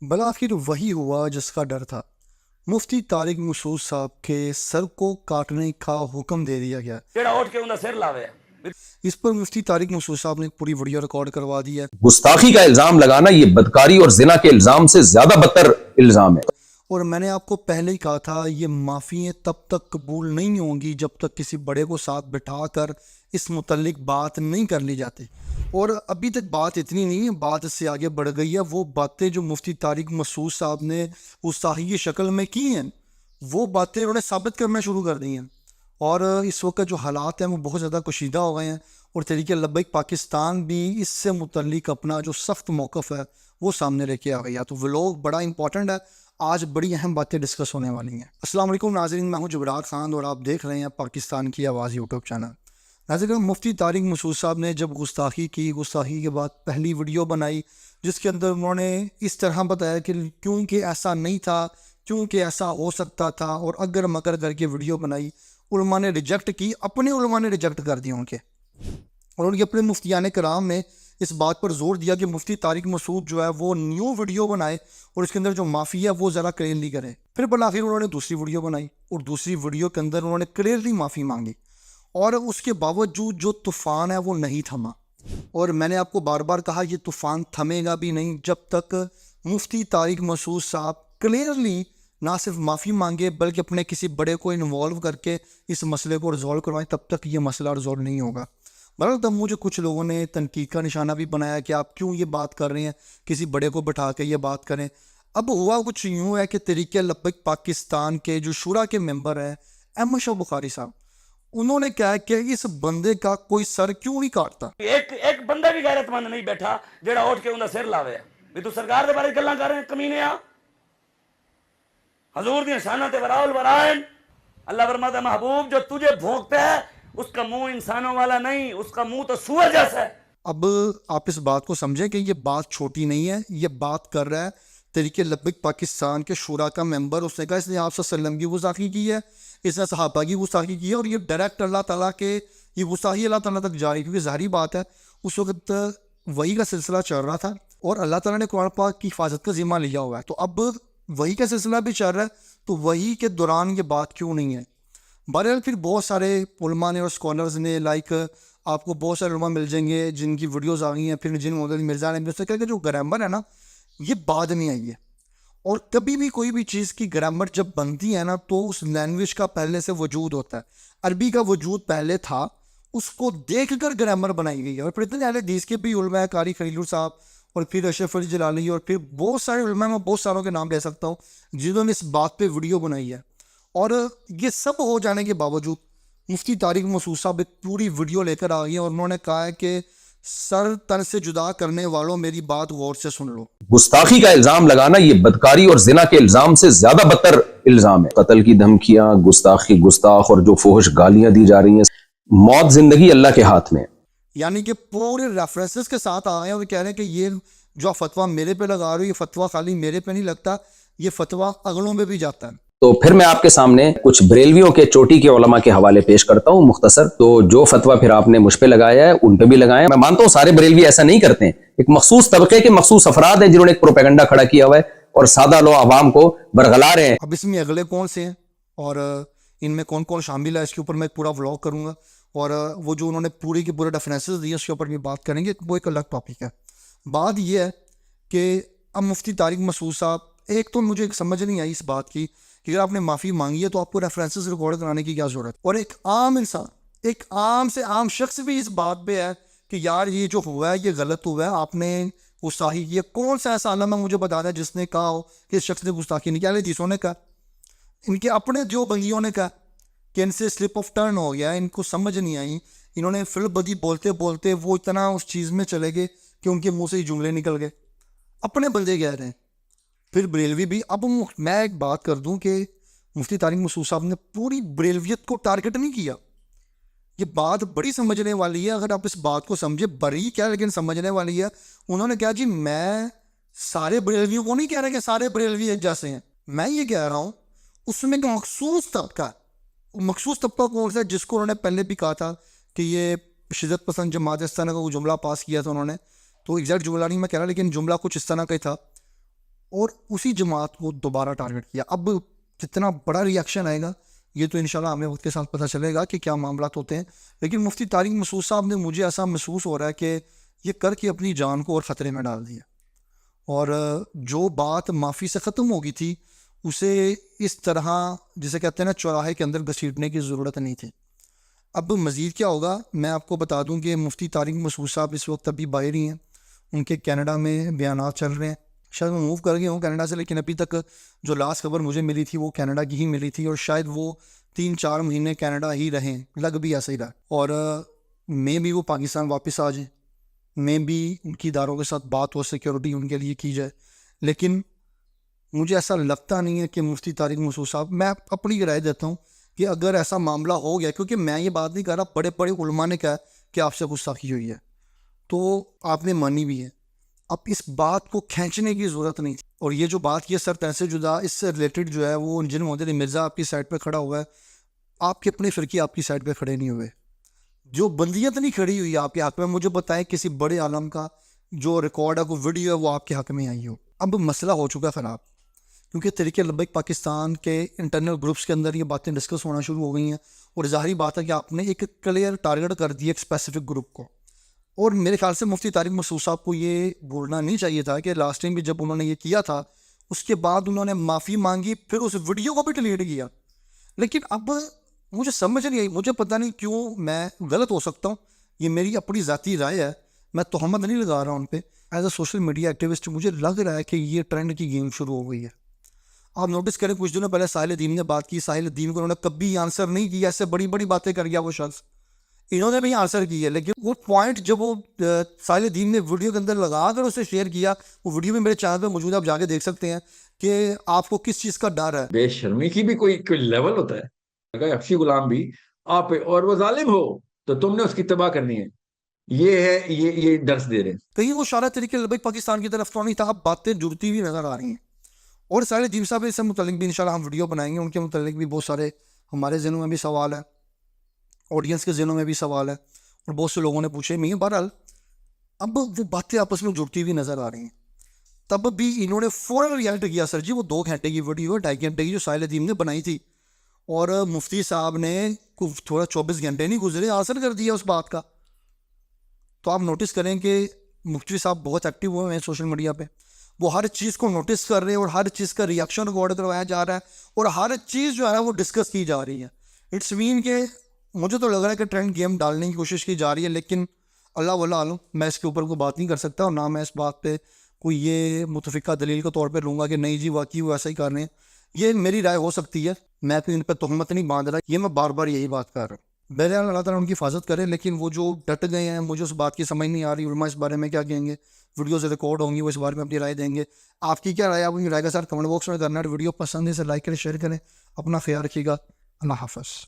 بالآخر وہی ہوا جس کا ڈر تھا۔ مفتی طارق مسعود صاحب کے سر کو کاٹنے کا حکم دے دیا گیا۔ جڑا اٹھ کے اندا سر لاوے۔ اس پر مفتی طارق مسعود صاحب نے پوری ویڈیو ریکارڈ کروا دی ہے۔ گستاخی کا الزام لگانا یہ بدکاری اور زنا کے الزام سے زیادہ بدتر الزام ہے۔ اور میں نے آپ کو پہلے ہی کہا تھا یہ معافیاں تب تک قبول نہیں ہوں گی جب تک کسی بڑے کو ساتھ بٹھا کر اس متعلق بات نہیں کر لی جاتی۔ اور ابھی تک بات اتنی نہیں ہے، بات اس سے آگے بڑھ گئی ہے۔ وہ باتیں جو مفتی طارق مسعود صاحب نے گستاخی شکل میں کی ہیں، وہ باتیں انہوں نے ثابت کرنا شروع کر دی ہیں۔ اور اس وقت جو حالات ہیں وہ بہت زیادہ کشیدہ ہو گئے ہیں، اور تحریک لبیک پاکستان بھی اس سے متعلق اپنا جو سخت موقف ہے وہ سامنے لے کے آ گئی ہے۔ تو ولاگ بڑا امپورٹنٹ ہے، آج بڑی اہم باتیں ڈسکس ہونے والی ہیں۔ السلام علیکم ناظرین، میں ہوں جبرات خان اور آپ دیکھ رہے ہیں پاکستان کی آواز یوٹیوب چینل۔ ناظرین، مفتی طارق مسعود صاحب نے جب گستاخی کی، گستاخی کے بعد پہلی ویڈیو بنائی جس کے اندر انہوں نے اس طرح بتایا کہ کیونکہ ایسا نہیں تھا، کیونکہ ایسا ہو سکتا تھا، اور اگر مگر کر کے ویڈیو بنائی۔ علماء نے ریجیکٹ کی، اپنے علماء نے ریجیکٹ کر دیا ان کے، اور ان کے اپنے مفتیان کرام نے اس بات پر زور دیا کہ مفتی طارق مسعود جو ہے وہ نیو ویڈیو بنائے اور اس کے اندر جو معافی ہے وہ ذرا کلیئرلی کرے۔ پھر بالآخر انہوں نے دوسری ویڈیو بنائی اور دوسری ویڈیو کے اندر انہوں نے کلیئرلی معافی مانگی، اور اس کے باوجود جو طوفان ہے وہ نہیں تھما۔ اور میں نے آپ کو بار بار کہا یہ طوفان تھمے گا بھی نہیں جب تک مفتی طارق مسعود صاحب کلیئرلی نہ صرف معافی مانگے بلکہ اپنے کسی بڑے کو انوالو کر کے اس مسئلے کو ریزالو کروائیں، تب تک یہ مسئلہ ریزالو نہیں ہوگا۔ بہرحال تب مجھے کچھ لوگوں نے تنقید کا نشانہ بھی بنایا کہ آپ کیوں یہ بات کر رہے ہیں، کسی بڑے کو بٹھا کے یہ بات کریں۔ اب ہوا کچھ یوں ہے کہ تحریک لبیک پاکستان کے جو شورا کے ممبر ہیں احمد شاہ بخاری صاحب، انہوں نے کہا کہ اس بندے کا کوئی سر کیوں نہیں کاٹتا۔ ایک بندہ بھی غیرت مند نہیں بیٹھا جڑا اٹھ کے اندا سر لاوے۔ بھی تو سرکار دے بارے گلاں کر رہے ہیں کمینے آ، حضور دی شاناں تے وراء الورائن۔ اللہ فرماتا ہے محبوب جو تجھے بھونکتا ہے اس کا منہ انسانوں والا نہیں، اس کا منہ تو سور جیسا ہے۔ اب آپ اس بات کو سمجھیں کہ یہ بات چھوٹی نہیں ہے، یہ بات کر رہا ہے تحریک لبیک پاکستان کے شورا کا ممبر۔ اس نے کہا اس نے آپ صلی اللہ علیہ وسلم کی گستاخی کی ہے، اس نے صحابہ کی گستاخی کی ہے، اور یہ ڈائریکٹ اللہ تعالیٰ کے یہ گستاخی اللہ تعالیٰ تک جاری، کیونکہ ظاہری بات ہے اس وقت وحی کا سلسلہ چل رہا تھا اور اللہ تعالیٰ نے قرآن پاک کی حفاظت کا ذمہ لیا ہوا ہے۔ تو اب وحی کا سلسلہ بھی چل رہا ہے، تو وحی کے دوران یہ بات کیوں نہیں ہے؟ بہرحال پھر بہت سارے علماء نے اور اسکالرز نے آپ کو بہت سارے علماء مل جائیں گے جن کی ویڈیوز آ گئی ہیں، پھر جن محمد علی مرزا نے بھی اس سے کہا کہ جو گرامر ہے نا یہ بعد میں آئی ہے، اور کبھی بھی کوئی بھی چیز کی گرامر جب بنتی ہے نا تو اس لینگویج کا پہلے سے وجود ہوتا ہے۔ عربی کا وجود پہلے تھا، اس کو دیکھ کر گرامر بنائی گئی ہے۔ اور پھر اتنے اہل حدیث کے بھی علماء، قاری خلیل صاحب اور پھر اشرف علی جلالی اور پھر بہت سارے علماء، میں بہت ساروں کے نام لے سکتا ہوں جنہوں نے اس بات پہ ویڈیو بنائی ہے۔ اور یہ سب ہو جانے کے باوجود مفتی طارق مسعود صاحب ایک پوری ویڈیو لے کر آ گئی ہیں اور انہوں نے کہا ہے کہ سر تن سے جدا کرنے والوں میری بات غور سے سن لو۔ گستاخی کا الزام لگانا یہ بدکاری اور زنا کے الزام سے زیادہ بدتر الزام ہے۔ قتل کی دھمکیاں، گستاخی، گستاخ اور جو فحش گالیاں دی جا رہی ہیں، موت زندگی اللہ کے ہاتھ میں ہے۔ یعنی کہ پورے ریفرنسز کے ساتھ آئے ہیں اور کہہ رہے ہیں کہ یہ جو فتویٰ میرے پہ لگا رہے ہو، یہ فتویٰ خالی میرے پہ نہیں لگتا، یہ فتویٰ اگلوں پہ بھی جاتا ہے۔ تو پھر میں آپ کے سامنے کچھ بریلویوں کے چوٹی کے علماء کے حوالے پیش کرتا ہوں مختصر۔ تو جو فتویٰ پھر آپ نے مجھ پہ لگایا ہے ان پہ بھی لگایا ہے۔ میں مانتا ہوں سارے بریلوی ایسا نہیں کرتے ہیں، ایک مخصوص طبقے کے مخصوص افراد ہیں جنہوں نے ایک پروپیگنڈا کھڑا کیا ہوا ہے اور سادہ لو عوام کو برگلا رہے ہیں۔ اب اس میں اگلے کون سے ہیں اور ان میں کون کون شامل ہے، اس کے اوپر میں ایک پورا ولاگ کروں گا، اور وہ جو انہوں نے پوری کے پورے ریفرنسز دیے اس کے اوپر بھی بات کریں گے، وہ ایک الگ ٹاپک ہے۔ بات یہ ہے کہ اب مفتی طارق مسعود صاحب، ایک تو مجھے سمجھ نہیں آئی اس بات کی کہ اگر آپ نے معافی مانگی ہے تو آپ کو ریفرنسز ریکارڈ کرانے کی کیا ضرورت، اور ایک عام انسان، ایک عام سے عام شخص بھی اس بات پہ ہے کہ یار یہ جو ہوا ہے یہ غلط ہوا ہے، آپ نے گستاخی کی ہے۔ کون سا ایسا عالم ہے مجھے بتا دیں جس نے کہا ہو کہ اس شخص نے گستاخی نہیں کی؟ اہل حدیثوں نے کہا، ان کے اپنے جو بنگیوں نے کہا کہ ان سے سلپ آف ٹرن ہو گیا، ان کو سمجھ نہیں آئی، انہوں نے فل بدی بولتے بولتے وہ اتنا اس چیز میں چلے گئے کہ ان کے منہ سے ہی جملے نکل گئے، اپنے بندے کہہ رہے ہیں۔ پھر بریلوی بھی، اب میں ایک بات کر دوں کہ مفتی طارق مسعود صاحب نے پوری بریلویت کو ٹارگٹ نہیں کیا، یہ بات بڑی سمجھنے والی ہے اگر آپ اس بات کو سمجھے، بڑی کیا لیکن سمجھنے والی ہے۔ انہوں نے کہا جی میں سارے بریلویوں کو نہیں کہہ رہا کہ سارے بریلوی ایک جیسے ہیں، میں یہ کہہ رہا ہوں اس میں ایک مخصوص طبقہ کون سا ہے جس کو انہوں نے پہلے بھی کہا تھا کہ یہ شدت پسند جماعت اس طرح کا وہ جملہ پاس کیا تھا انہوں نے، تو ایگزیکٹ جملہ نہیں میں کہہ رہا لیکن جملہ کچھ اس طرح کا ہی تھا اور اسی جماعت کو دوبارہ ٹارگٹ کیا. اب کتنا بڑا ریئیکشن آئے گا یہ تو انشاءاللہ ہمیں وقت کے ساتھ پتہ چلے گا کہ کیا معاملات ہوتے ہیں. لیکن مفتی طارق مسعود صاحب نے, مجھے ایسا محسوس ہو رہا ہے کہ یہ کر کے اپنی جان کو اور خطرے میں ڈال دیا, اور جو بات معافی سے ختم ہو گئی تھی اسے اس طرح جسے کہتے ہیں نا چوراہے کے اندر گھسیٹنے کی ضرورت نہیں تھی. اب مزید کیا ہوگا میں آپ کو بتا دوں کہ مفتی طارق مسعود صاحب اس وقت ابھی باہر ہی ہیں, ان کے کینیڈا میں بیانات چل رہے ہیں. شاید وہ موو کر گئے ہوں کینیڈا سے, لیکن ابھی تک جو لاسٹ خبر مجھے ملی تھی وہ کینیڈا کی ہی ملی تھی, اور شاید وہ 3-4 مہینے کینیڈا ہی رہیں, لگ بھی ایسا ہی رہا. اور میں بھی وہ پاکستان واپس آ جائیں, میں بھی ان کی اداروں کے ساتھ بات ہو, سیکیورٹی ان کے لیے کی جائے. لیکن مجھے ایسا لگتا نہیں ہے کہ مفتی طارق مسعود صاحب, میں اپنی رائے دیتا ہوں کہ اگر ایسا معاملہ ہو گیا, کیونکہ میں یہ بات نہیں کر رہا, بڑے بڑے علماء نے کہا کہ آپ سے گستاخی ہوئی ہے تو آپ نے مانی بھی ہے, اب اس بات کو کھینچنے کی ضرورت نہیں تھی. اور یہ جو بات کی ہے سر تین سے جدا, اس سے ریلیٹڈ جو ہے وہ انجن محمد علی مرزا آپ کی سائڈ پہ کھڑا ہوا ہے, آپ کے اپنے فرقے آپ کی سائڈ پہ کھڑے نہیں ہوئے. جو بندیت نہیں کھڑی ہوئی آپ کے حق میں, مجھے بتائیں کسی بڑے عالم کا جو ریکارڈ ہے, کوئی ویڈیو ہے, وہ آپ کے حق میں آئی ہو. اب مسئلہ ہو چکا خراب, کیونکہ تحریک لبیک پاکستان کے انٹرنل گروپس کے اندر یہ باتیں ڈسکس ہونا شروع ہو گئی ہیں, اور ظاہری بات ہے کہ آپ نے ایک کلیئر ٹارگٹ کر دیا ایک اسپیسیفک گروپ کو. اور میرے خیال سے مفتی طارق مسعود صاحب کو یہ بولنا نہیں چاہیے تھا کہ لاسٹ ٹائم بھی جب انہوں نے یہ کیا تھا اس کے بعد انہوں نے معافی مانگی, پھر اس ویڈیو کو بھی ڈیلیٹ کیا. لیکن اب مجھے سمجھ نہیں آئی, مجھے پتہ نہیں کیوں, میں غلط ہو سکتا ہوں, یہ میری اپنی ذاتی رائے ہے, میں تہمت نہیں لگا رہا ہوں ان پہ. As a social media activist مجھے لگ رہا ہے کہ یہ ٹرینڈ کی گیم شروع ہو گئی ہے. آپ نوٹس کریں کچھ دنوں پہلے ساحل الدین نے بات کی, ساحل الدین کو انہوں نے کبھی آنسر نہیں کیا, ایسے بڑی بڑی باتیں کر گیا وہ شخص, انہوں نے بھی آنسر کی ہے. لیکن وہ پوائنٹ جب وہ ساحل الدین نے ویڈیو کے اندر لگا کر اسے شیئر کیا, وہ ویڈیو بھی میرے چینل پہ موجود ہے, آپ جا کے دیکھ سکتے ہیں کہ آپ کو کس چیز کا ڈر ہے. بے شرمی کی بھی کوئی لیول ہوتا ہے. اگر حبشی غلام بھی آپ پہ اور وہ ظالم ہو تو تم نے اس کی تباہ کرنی ہے, یہ ہے یہ درس دے رہے ہیں. کہیں وہ شارع طریقے لبیک پاکستان کی طرف تو نہیں تھا, اب باتیں جڑتی ہوئی نظر آ رہی ہیں. اور سارے جیم صاحب اس سے متعلق بھی انشاءاللہ ہم ویڈیو بنائیں گے, ان کے متعلق بھی بہت سارے ہمارے ذہنوں میں بھی سوال ہے, آڈینس کے ذہنوں میں بھی سوال ہے, اور بہت سے لوگوں نے پوچھے نہیں. بہرحال اب وہ باتیں آپس میں جڑتی ہوئی نظر آ رہی ہیں. تب بھی انہوں نے فوراً ریئیکٹ کیا. سر جی وہ 2 گھنٹے کی ویڈیو ہے, 2.5 گھنٹے کی جو ساحل الدین نے بنائی تھی, اور مفتی صاحب نے تھوڑا 24 گھنٹے نہیں گزرے آنسر کر دیا اس بات کا. تو آپ نوٹس کریں کہ مفتی صاحب بہت ایکٹیو ہوئے ہیں سوشل میڈیا پہ, وہ ہر چیز کو نوٹس کر رہے ہیں, اور ہر چیز کا ریئیکشن ریکارڈ کروایا جا رہا ہے, اور ہر چیز جو ہے وہ ڈسکس کی جا رہی ہے. اٹس مین کہ مجھے تو لگ رہا ہے کہ ٹرینڈ گیم ڈالنے کی کوشش کی جا رہی ہے, لیکن اللہ واللہ عالم, میں اس کے اوپر کوئی بات نہیں کر سکتا, اور نہ میں اس بات پہ کوئی یہ متفقہ دلیل کے طور پہ لوں گا کہ نہیں جی واقعی وہ ایسا ہی کر رہے ہیں. یہ میری رائے ہو سکتی ہے, میں تو ان پہ تہمت نہیں باندھ رہا, یہ میں بار بار یہی بات کر رہا ہوں. بہرحال اللہ تعالیٰ ان کی حفاظت کرے. لیکن وہ جو ڈٹ گئے ہیں, مجھے اس بات کی سمجھ نہیں آ رہی علماء اس بارے میں کیا کہیں گے, ویڈیوز ریکارڈ ہوں گی, وہ اس بارے میں اپنی رائے دیں گے. آپ کی کیا رائے, آپ کی رائے کا ساتھ کمنٹ باکس میں کرنا ہے. ویڈیو پسند ہے اسے لائک کریں, شیئر کریں, اپنا خیال رکھیے گا. اللہ حافظ.